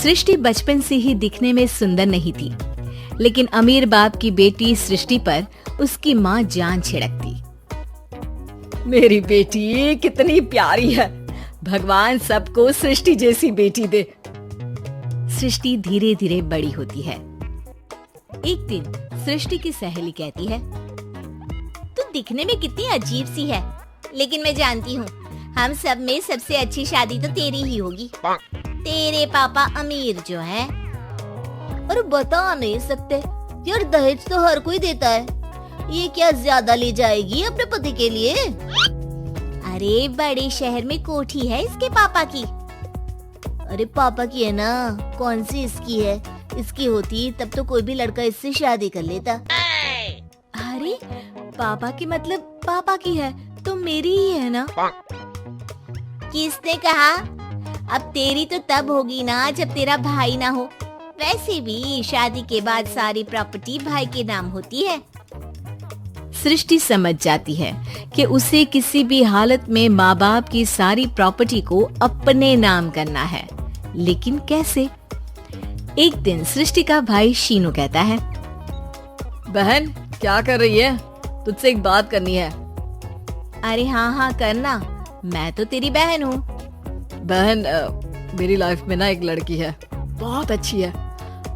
सृष्टि बचपन से ही दिखने में सुंदर नहीं थी, लेकिन अमीर बाप की बेटी सृष्टि पर उसकी माँ जान छिड़कती। मेरी बेटी कितनी प्यारी है, भगवान सबको सृष्टि जैसी बेटी दे। सृष्टि धीरे धीरे बड़ी होती है। एक दिन सृष्टि की सहेली कहती है, तू दिखने में कितनी अजीब सी है, लेकिन मैं जानती हूँ हम सब में सबसे अच्छी शादी तो तेरी ही होगी। तेरे पापा अमीर जो है। और बता नहीं सकते यार, दहेज तो हर कोई देता है, ये क्या ज्यादा ले जाएगी अपने पति के लिए? अरे बड़े शहर में कोठी है इसके पापा की। अरे पापा की है ना, कौन सी इसकी है? इसकी होती तब तो कोई भी लड़का इससे शादी कर लेता। अरे पापा की मतलब पापा की है तो मेरी ही है ना? किसने कहा? अब तेरी तो तब होगी ना जब तेरा भाई ना हो। वैसे भी शादी के बाद सारी प्रॉपर्टी भाई के नाम होती है। सृष्टि समझ जाती है कि उसे किसी भी हालत में माँ बाप की सारी प्रॉपर्टी को अपने नाम करना है, लेकिन कैसे? एक दिन सृष्टि का भाई शीनू कहता है, बहन क्या कर रही है? तुझसे एक बात करनी है। अरे हाँ करना, मैं तो तेरी बहन हूँ। बहन मेरी लाइफ में ना एक लड़की है, बहुत अच्छी है।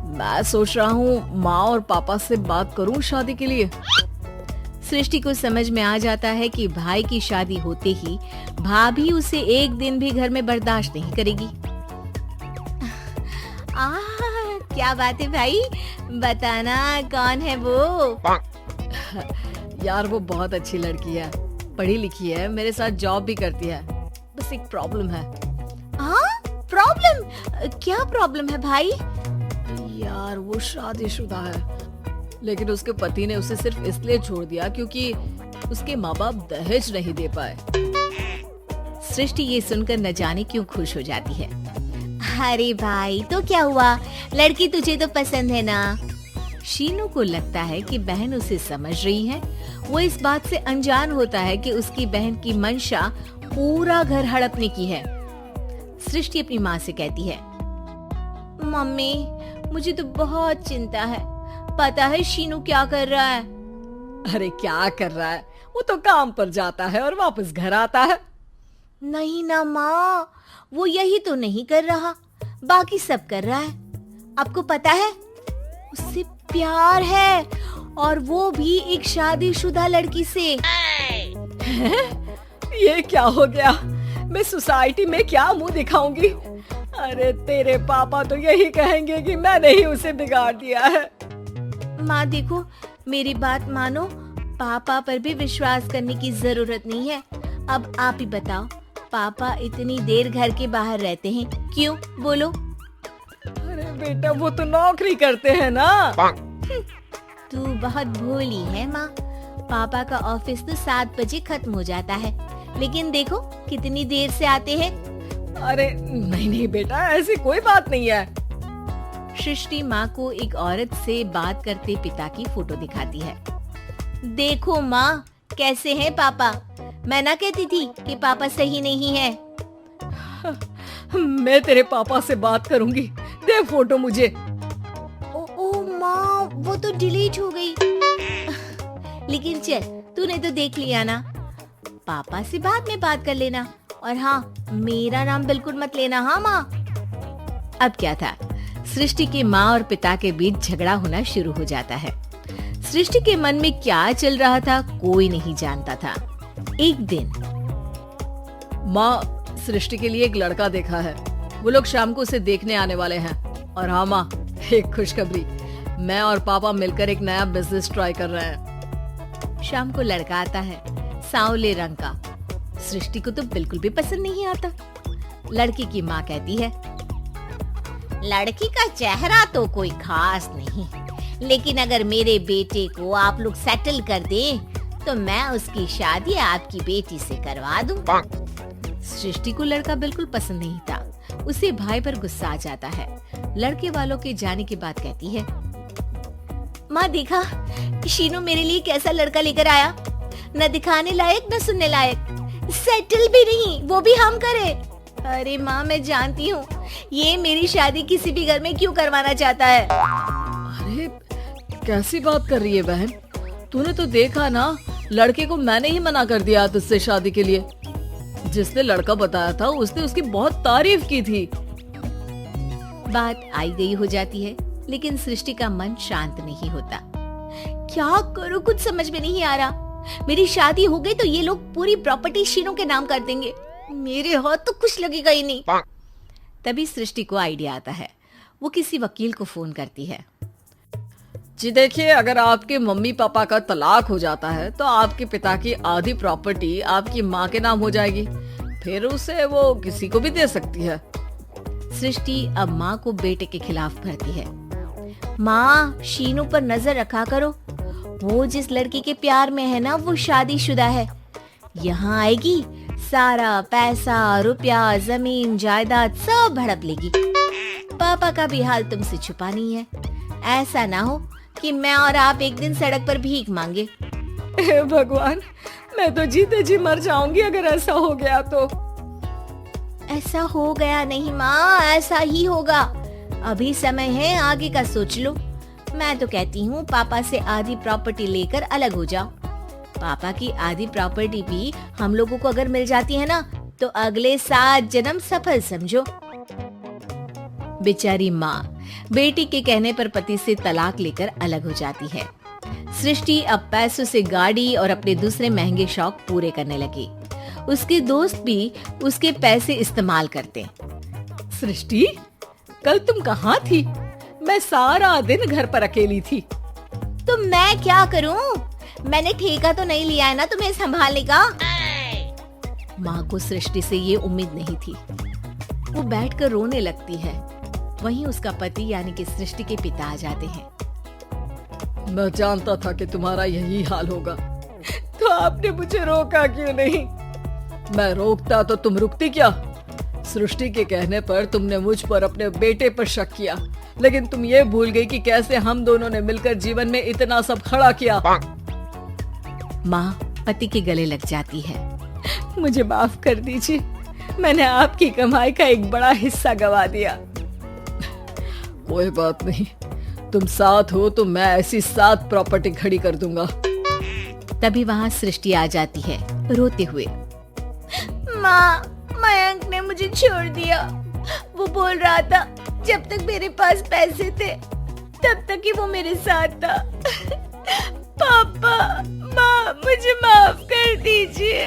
मैं सोच रहा हूँ माँ और पापा से बात करूँ शादी के लिए। सृष्टि को समझ में आ जाता है कि भाई की शादी होते ही भाभी उसे एक दिन भी घर में बर्दाश्त नहीं करेगी। क्या बात है भाई, बताना कौन है वो? यार वो बहुत अच्छी लड़की है, पढ़ी लिखी है, मेरे साथ जॉब भी करती है। बस एक प्रॉब्लम है। हाँ प्रॉब्लम? क्या प्रॉब्लम है भाई? यार वो शादीशुदा है, लेकिन उसके पति ने उसे सिर्फ इसलिए छोड़ दिया क्योंकि उसके माँ बाप दहेज नहीं दे पाए। सृष्टि ये सुनकर न जाने क्यों खुश हो जाती है। अरे भाई तो क्या हुआ, लड़की तुझे तो पसंद है ना? शीनू को लगता है कि बहन उसे समझ रही है। वो इस बात से अनजान होता है कि उसकी बहन की मंशा पूरा घर हड़पने की है। सृष्टि अपनी माँ से कहती है, मम्मी मुझे तो बहुत चिंता है, पता है शीनू क्या कर रहा है? अरे क्या कर रहा है? वो तो काम पर जाता है और वापस घर आता है। नहीं ना माँ, वो यही तो नहीं कर रहा, बाकी सब कर रहा है। आपको पता है उससे प्यार है, और वो भी एक शादीशुदा लड़की से। ये क्या हो गया? मैं सोसाइटी में क्या मुंह दिखाऊंगी? अरे तेरे पापा तो यही कहेंगे कि मैंने ही उसे बिगाड़ दिया है। माँ देखो, मेरी बात मानो, पापा पर भी विश्वास करने की जरूरत नहीं है। अब आप ही बताओ, पापा इतनी देर घर के बाहर रहते हैं क्यों? बोलो। अरे बेटा वो तो नौकरी करते हैं ना। तू बहुत भोली है माँ। पापा का ऑफिस तो 7 बजे खत्म हो जाता है, लेकिन देखो कितनी देर से आते हैं। अरे नहीं बेटा, ऐसी कोई बात नहीं है। सृष्टि माँ को एक औरत से बात करते पिता की फोटो दिखाती है। देखो माँ कैसे हैं पापा, मैं ना कहती थी कि पापा सही नहीं है। मैं तेरे पापा से बात करूंगी, दे फोटो मुझे। ओ माँ, वो तो डिलीट हो गई। लेकिन चल, तूने तो देख लिया ना, पापा से बाद में बात कर लेना। और हाँ, मेरा नाम बिल्कुल मत लेना। हाँ माँ। अब क्या था, सृष्टि के माँ और पिता के बीच झगड़ा होना शुरू हो जाता है। सृष्टि के मन में क्या चल रहा था कोई नहीं जानता था। एक दिन, माँ सृष्टि के लिए एक लड़का देखा है, वो लोग शाम को उसे देखने आने वाले हैं। और हाँ माँ, एक खुशखबरी, मैं और पापा मिलकर एक नया बिजनेस ट्राई कर रहे हैं। शाम को लड़का आता है, सांवले रंग का। सृष्टि को तो बिल्कुल भी पसंद नहीं आता। लड़की की माँ कहती है, लड़की का चेहरा तो कोई खास नहीं, लेकिन अगर मेरे बेटे को आप लोग सेटल कर दें, तो मैं उसकी शादी आपकी बेटी से करवा दूं। सृष्टि को लड़का बिल्कुल पसंद नहीं था। उसे भाई पर गुस्सा आ जाता है। लड़के वालों के जाने के बाद कहती है, माँ देखा शीनू मेरे लिए कैसा लड़का लेकर आया, न दिखाने लायक न सुनने लायक, सेटल भी नहीं, वो भी हम करे। अरे माँ, मैं जानती हूँ ये मेरी शादी किसी भी घर में क्यों करवाना चाहता है। अरे कैसी बात कर रही है बहन, तूने तो देखा ना, लड़के को मैंने ही मना कर दिया तुझसे शादी के लिए। जिसने लड़का बताया था उसने उसकी बहुत तारीफ की थी। बात आई गई हो जाती है, लेकिन सृष्टि का मन शांत नहीं होता। क्या करूं, कुछ समझ में नहीं आ रहा। मेरी शादी हो गई तो ये लोग पूरी प्रॉपर्टी शीनू के नाम कर देंगे, मेरे हाथ तो कुछ लगेगा ही नहीं। तभी सृष्टि को आइडिया आता है। वो किसी वकील को फोन करती है। जी देखिए, अगर आपके मम्मी पापा का तलाक हो जाता है तो आपके पिता की आधी प्रॉपर्टी आपकी माँ के नाम हो जाएगी, फिर उसे वो किसी को भी दे सकती है। सृष्टि अब माँ को बेटे के खिलाफ भरती है। माँ, शीनू पर नजर रखा करो, वो जिस लड़की के प्यार में है ना वो शादीशुदा है। यहाँ आएगी, सारा पैसा, रुपया, जमीन, जायदाद सब हड़प लेगी। पापा का भी हाल तुमसे छुपा नहीं है। ऐसा ना हो कि मैं और आप एक दिन सड़क पर भीख मांगे। हे भगवान, मैं तो जीते जी मर जाऊंगी अगर ऐसा हो गया तो। ऐसा हो गया नहीं माँ, ऐसा ही होगा। अभी समय है, आगे का सोच लो। मैं तो कहती हूँ पापा से आधी प्रॉपर्टी लेकर अलग हो जाओ। पापा की आधी प्रॉपर्टी भी हम लोगों को अगर मिल जाती है ना तो अगले 7 जन्म सफल समझो। बेचारी माँ बेटी के कहने पर पति से तलाक लेकर अलग हो जाती है। सृष्टि अब पैसों से गाड़ी और अपने दूसरे महंगे शौक पूरे करने लगी। उसके दोस्त भी उसके पैसे इस्तेमाल करते। सृष्टि, कल तुम कहाँ थी? मैं सारा दिन घर पर अकेली थी। तो मैं क्या करूं? मैंने ठेका तो नहीं लिया है ना तुम्हें संभालने का। माँ को सृष्टि से ये उम्मीद नहीं थी। वो बैठकर रोने लगती है। वहीं उसका पति यानी कि सृष्टि के पिता आ जाते हैं। मैं जानता था कि तुम्हारा यही हाल होगा, तो आपने मुझे रोका क्यों नहीं? मैं रोकता तो तुम रुकती क्या? सृष्टि के कहने पर तुमने मुझ पर अपने बेटे पर शक किया, लेकिन तुम ये भूल गई कि कैसे हम दोनों ने मिलकर जीवन में इतना सब खड़ा किया। माँ पति के गले लग जाती है। मुझे माफ कर दीजिए, मैंने आपकी कमाई का एक बड़ा हिस्सा गवा दिया। कोई बात नहीं, तुम साथ हो तो मैं ऐसी 7 प्रॉपर्टी खड़ी कर दूंगा। तभी वहाँ सृष्टि आ जाती है रोते हुए। माँ, मयंक ने मुझे छोड़ दिया। वो बोल रहा था जब तक मेरे पास पैसे थे तब तक ही वो मेरे साथ था। पापा, माँ, मुझे माफ कर दीजिए।